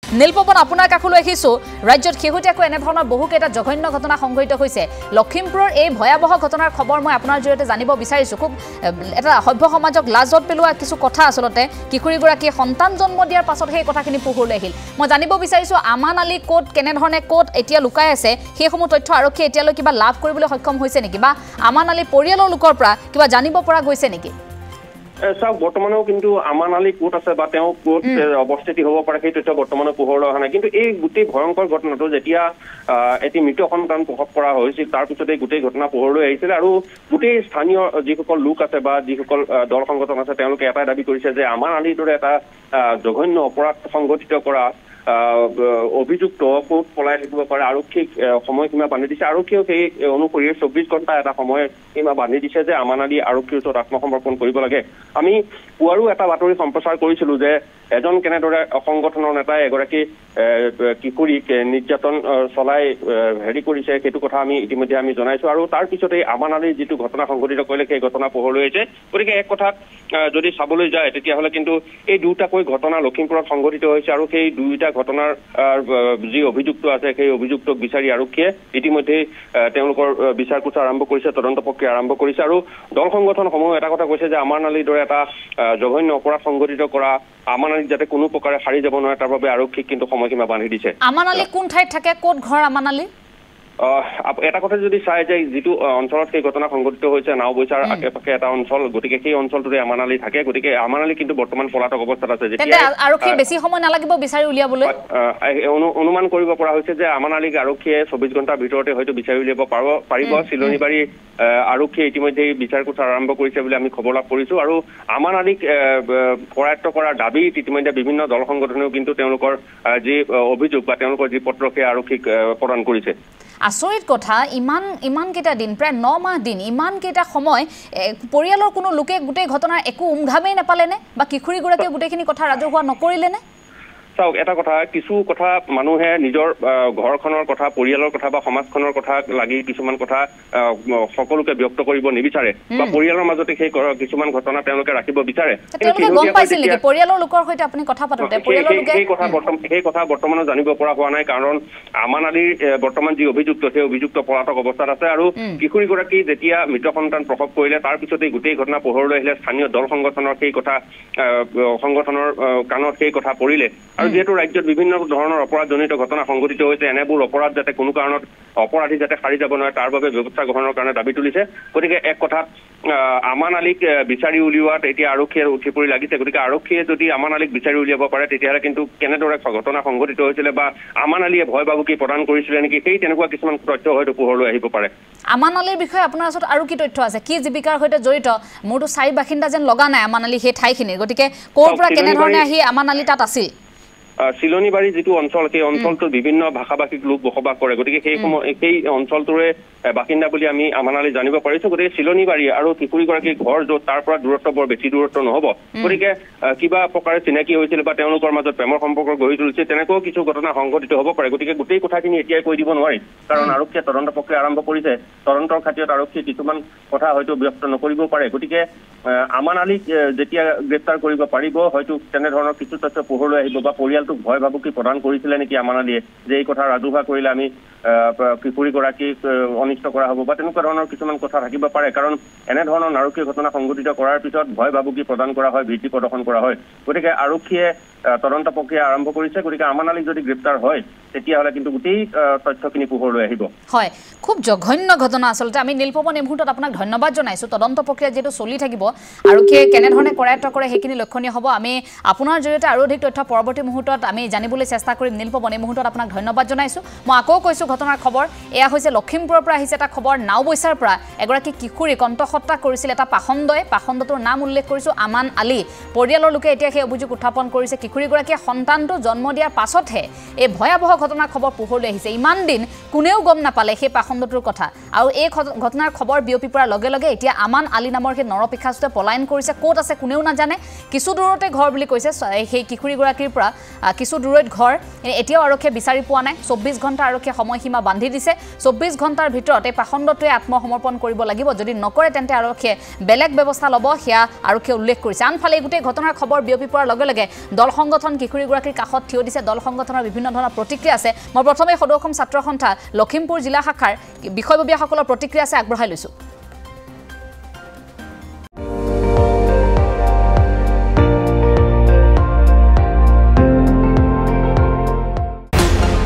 নীলপৱন আপোনাৰ কাষলৈ আহিছো ৰাজ্যত শেহতীয়াকৈ এনে ধৰণৰ বহুকেইটা জঘন্য ঘটনা সংঘটিত হৈছে লখিমপুৰৰ এই ভয়াবহ ঘটনাৰ খবৰ মই আপোনাৰ জৰিয়তে জানিব বিচাৰিছো খুব এটা সভ্য সমাজক লাজত পেলোৱা কিছু কথা আসলতে কিশোৰীগৰাকীয়ে সন্তান জন্ম দিয়াৰ পাছত সেই কথাখিনি পোহৰলৈ আহিল মই জানিব বিচাৰিছো আমান আলী কোট কেনে ধৰণে কোট এতিয়া লুকাই আছে সেইসমূহ তথ্য আৰক্ষী এতিয়ালৈ কিবা লাভ কৰিবলৈ সক্ষম হৈছে নেকি বা আমান আলী পৰিয়ালৰ লোকৰ পৰা কিবা জানিব পৰা গৈছে নেকি চাওক বৰ্তমানেও কিন্তু আমান আলী কোট আছে বা তেওঁ কোট অৱস্থিতি হ'ব পাৰে সেই তথ্য বৰ্তমানে পোহৰলৈ অহা নাই কিন্তু এই গোটেই ভয়ংকৰ ঘটনাটো যেতিয়া এটি মৃত সন্তান প্ৰসৱ কৰা হৈছিল তাৰ পিছতে গোটেই ঘটনা পোহৰলৈ আহিছিল আৰু গোটেই স্থানীয় যিসকল লোক আছে বা যিসকল দল সংগঠন আছে তেওঁলোকে এটাই দাবী কৰিছে যে আমান আলীৰ দৰে এটা জঘন্য অপৰাধ সংঘটিত কৰা অভিযুক্ত কোট পলাই থাকিব পাৰে আৰক্ষীক সময়সীমা বান্ধি দিছে আৰক্ষীয়েও সেই অনুসৰি 24 ঘণ্টা এটা সময়সীমা বান্ধি দিছে যে আমান আলী আৰক্ষীৰ ওচৰত আত্মসমৰ্পণ কৰিব লাগে আমি পুৱাৰো এটা বাতৰি সম্প্ৰচাৰ কৰিছিলো যে এজন কেনেদৰে সংগঠনৰ নেতাই এগৰাকী কিশোৰীক নিৰ্যাতন চলাই হেৰি কৰিছে সেইটো কথা আমি ইতিমধ্যে আমি জনাইছো আৰু তাৰ পিছতে আমান আলীৰ যিটো ঘটনা সংঘটিত কৰিলে সেই ঘটনা পোহৰলৈ আহিছে গতিকে এক কথাত যদি চাবলৈ যায় তেতিয়াহ'লে কিন্তু এই দুটাকৈ ঘটনা লখিমপুৰত সংঘটিত হৈছে আৰু সেই দুইটা ঘটনাৰ যি অভিযুক্ত আছে সেই অভিযুক্তক বিচাৰি আৰক্ষীয়ে ইতিমধ্যে তেওঁলোকৰ বিচাৰ কোচা আৰম্ভ কৰিছে তদন্ত প্ৰক্ৰিয়া আৰম্ভ কৰিছে আৰু দল সংগঠনসমূহ এটা কথা কৈছে যে আমান আলীৰ দৰে এটা জঘন্য অপৰাধ সংঘটিত কৰা আমান আলীক যাতে কোনো প্ৰকাৰে সাৰি যাব নোৱাৰে তাৰ বাবে আৰক্ষীক কিন্তু সময়সীমা বান্ধি দিছে আমান আলী কোন ঠাইত থাকে ক'ত ঘৰ আমান আলী এটা কথা যদি চাই যে যিটো অঞ্চলত সেই ঘটনা সংঘটিত হৈছে নাওবৈচাৰ আশে-পাশে এটা অঞ্চল গতিকে সেই অঞ্চলটোতে আমান আলী থাকে গতিকে আমান আলী কিন্তু বৰ্তমান পলাতক অৱস্থাত আছে যেতিয়া আৰক্ষী বেছি সময় নালাগিব বিচাৰি উলিয়াবলৈ অনুমান কৰিব পৰা হৈছে যে আমান আলীক আৰক্ষীয়ে 24 ঘণ্টাৰ ভিতৰতে হয়তো বিচাৰি উলিয়াব পাৰিব চিলনিবাৰী আৰক্ষীয়ে ইতিমধ্যে বিচাৰ কোচা আৰম্ভ কৰিছে বুলি আমি খবৰ লাভ কৰিছো আৰু আমান আলীক কৰায়ত্ব কৰাৰ দাবী ইতিমধ্যে বিভিন্ন দল সংগঠনেও কিন্তু তেওঁলোকৰ যি অভিযোগ বা তেওঁলোকৰ যি পত্ৰ সেই আৰক্ষীক প্ৰদান কৰিছে আচৰিত কথা ইমান কেইটা দিন প্ৰায় 9 মাহ দিন ইমান কেইটা সময় পৰিয়ালৰ কোনো লোকে গোটেই ঘটনাৰ একো উমঘামেই নাপালেনে বা কিশোৰীগৰাকীয়ে গোটেইখিনি কথা ৰাজহুৱা নকৰিলেনে চাওক এটা কথা কিছু কথা মানুহে নিজৰ ঘৰখনৰ কথা পৰিয়ালৰ কথা বা সমাজখনৰ কথা লাগি কিছুমান কথা সকলোকে ব্যক্ত কৰিব নিবিচাৰে বা পৰিয়ালৰ মাজতে সেই কিছুমান ঘটনা তেওঁলোকে ৰাখিব বিচাৰে তেওঁলোকে গম পাইছিল নেকি পৰিয়ালৰ লোকৰ সৈতে আপুনি কথা পাতোতে পৰিয়ালৰ লোকে সেই কথা বৰ্তমানে জানিব পৰা হোৱা নাই কাৰণ আমান আলীৰ বৰ্তমান যি অভিযুক্ত সেই অভিযুক্ত পলাতক অৱস্থাত আছে আৰু কিশোৰীগৰাকী যেতিয়া মৃত সন্তান প্ৰসৱ কৰিলে তাৰ পিছতে গোটেই ঘটনা পোহৰলৈ আহিলে স্থানীয় দল সংগঠনৰ সেই কথা সংগঠনৰ কাণত সেই কথা পৰিলে আৰু যেহেতু ৰাজ্যত বিভিন্ন ধৰণৰ অপৰাধজনিত ঘটনা সংঘটিত হৈছে এনেবোৰ অপৰাধ যাতে কোনো কাৰণত অপৰাধী যাতে সাৰি যাব নোৱাৰে তাৰ বাবে ব্যৱস্থা গ্ৰহণৰ কাৰণে দাবী তুলিছে গতিকে এক কথাত আমান আলীক বিচাৰি উলিওৱাত এতিয়া আৰক্ষীয়ে উঠি পৰি লাগিছে গতিকে আৰক্ষীয়ে যদি আমান আলীক বিচাৰি উলিয়াব পাৰে তেতিয়াহ'লে কিন্তু কেনেদৰে ঘটনা সংঘটিত হৈছিলে বা আমান আলীয়ে ভয় ভাবুকি প্ৰদান কৰিছিলে নেকি সেই তেনেকুৱা কিছুমান তথ্য হয়তো পোহৰলৈ আহিব পাৰে আমান আলীৰ বিষয়ে আপোনাৰ ওচৰত আৰু কি তথ্য আছে কি জীৱিকাৰ সৈতে জড়িত মোৰতো চাৰি বাসিন্দা যেন লগা নাই আমান আলী সেই ঠাইখিনিৰ গতিকে ক'ৰ পৰা কেনেধৰণে আহি আমান আলী তাত আছিল চিলনিবাৰী যিটো অঞ্চল সেই অঞ্চলটোৰ বিভিন্ন ভাষাভাষিক লোক বসবাস কৰে গতিকে সেই অঞ্চলটোৰে বাসিন্দা বুলি আমি আমান আলী জানিব পাৰিছো গতিকে চিলনিবাৰী আৰু কিশোৰীগৰাকীৰ ঘৰ য'ত তাৰ পৰা দূৰত্ব বৰ বেছি দূৰত্ব নহ'ব গতিকে কিবা প্ৰকাৰে চিনাকি হৈছিল বা তেওঁলোকৰ মাজত প্ৰেমৰ সম্পৰ্ক গঢ়ি তুলিছে তেনেকুৱাও কিছু ঘটনা সংঘটিত হ'ব পাৰে গতিকে গোটেই কথাখিনি এতিয়াই কৈ দিব নোৱাৰি কাৰণ আৰক্ষীয়ে তদন্ত প্ৰক্ৰিয়া আৰম্ভ কৰিছে তদন্তৰ খাতিৰত আৰক্ষীয়ে কিছুমান কথা হয়তো ব্যক্ত নকৰিব পাৰে গতিকে আমান আলীক যেতিয়া গ্ৰেপ্তাৰ কৰিব পাৰিব হয়তো তেনেধৰণৰ কিছু তথ্য পোহৰলৈ আহিব বা পৰিয়ালটোক ভয় ভাবুকি প্ৰদান কৰিছিলে নেকি আমান আলীয়ে যে এই কথা ৰাজহুৱা কৰিলে আমি কিশোৰীগৰাকীক অনিষ্ট কৰা হ'ব বা তেনেকুৱা ধৰণৰ কিছুমান কথা থাকিব পাৰে কাৰণ এনেধৰণৰ নাৰকীয় ঘটনা সংঘটিত কৰাৰ পিছত ভয় ভাবুকি প্ৰদান কৰা হয় ভীতি প্ৰদৰ্শন কৰা হয় গতিকে আৰক্ষীয়ে তদন্ত প্ৰক্ৰিয়া আৰম্ভ কৰিছে গতিকে আমান আলীক যদি গ্ৰেপ্তাৰ হয় তেতিয়াহ'লে কিন্তু গোটেই তথ্যখিনি পোহৰলৈ আহিব হয় খুব জঘন্য ঘটনা আচলতে আমি নীলপৱন এই মুহূৰ্তত আপোনাক ধন্যবাদ জনাইছোঁ তদন্ত প্ৰক্ৰিয়া যেহেতু চলি থাকিব আৰক্ষীয়ে কেনেধৰণে কৰায়ত্ব কৰে সেইখিনি লক্ষণীয় হ'ব আমি আপোনাৰ জৰিয়তে আৰু অধিক তথ্য পৰৱৰ্তী মুহূৰ্তত আমি জানিবলৈ চেষ্টা কৰিম নীলপৱন এই মুহূৰ্তত আপোনাক ধন্যবাদ জনাইছোঁ মই আকৌ কৈছোঁ ঘটনাৰ খবৰ এয়া হৈছে লখিমপুৰৰ পৰা আহিছে এটা খবৰ নাওবৈচাৰ পৰা এগৰাকী কিশোৰীক অন্তঃহত্যা কৰিছিল এটা পাখণ্ডটোৰ নাম উল্লেখ কৰিছোঁ আমান আলী পৰিয়ালৰ লোকে এতিয়া সেই অভিযোগ উত্থাপন কৰিছে কিশোৰীগৰাকীয়ে সন্তানটো জন্ম দিয়াৰ পাছতহে এই ভয়াবহ ঘটনাৰ খবৰ পোহৰলৈ আহিছে ইমান দিন কোনেও গম নাপালে সেই পাখণ্ডটোৰ কথা আৰু এই ঘটনাৰ খবৰ বিয়পি পৰাৰ লগে লগে এতিয়া আমান আলী নামৰ সেই নৰপিশাচটোৱে পলায়ন কৰিছে ক'ত আছে কোনেও নাজানে কিছু দূৰতে ঘৰ বুলি কৈছে সেই কিশোৰীগৰাকীৰ পৰা কিছু দূৰৈত ঘৰ এতিয়াও আৰক্ষীয়ে বিচাৰি পোৱা নাই 24 ঘণ্টা আৰক্ষীয়ে সময়সীমা বান্ধি দিছে 24 ঘণ্টাৰ ভিতৰত এই পাখণ্ডটোৱে আত্মসমৰ্পণ কৰিব লাগিব যদি নকৰে তেন্তে আৰক্ষীয়ে বেলেগ ব্যৱস্থা ল'ব সেয়া আৰক্ষীয়ে উল্লেখ কৰিছে আনফালে গোটেই ঘটনাৰ খবৰ বিয়পি পৰাৰ লগে লগে দল সংগঠন কিশোৰীগৰাকীৰ কাষত থিয় দিছে দল সংগঠনৰ বিভিন্ন ধৰণৰ প্ৰতিক্ৰিয়া আছে মই প্ৰথমে সদৌ অসম ছাত্ৰ সন্থা লখিমপুৰ জিলা শাখাৰ বিষয়ববীয়াসকলৰ প্ৰতিক্ৰিয়া আছে আগবঢ়াই লৈছো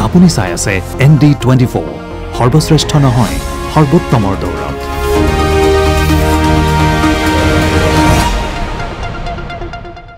আপুনি চাই আছে ND24 সৰ্বশ্ৰেষ্ঠ নহয় সৰ্বোত্তমৰ দৌৰ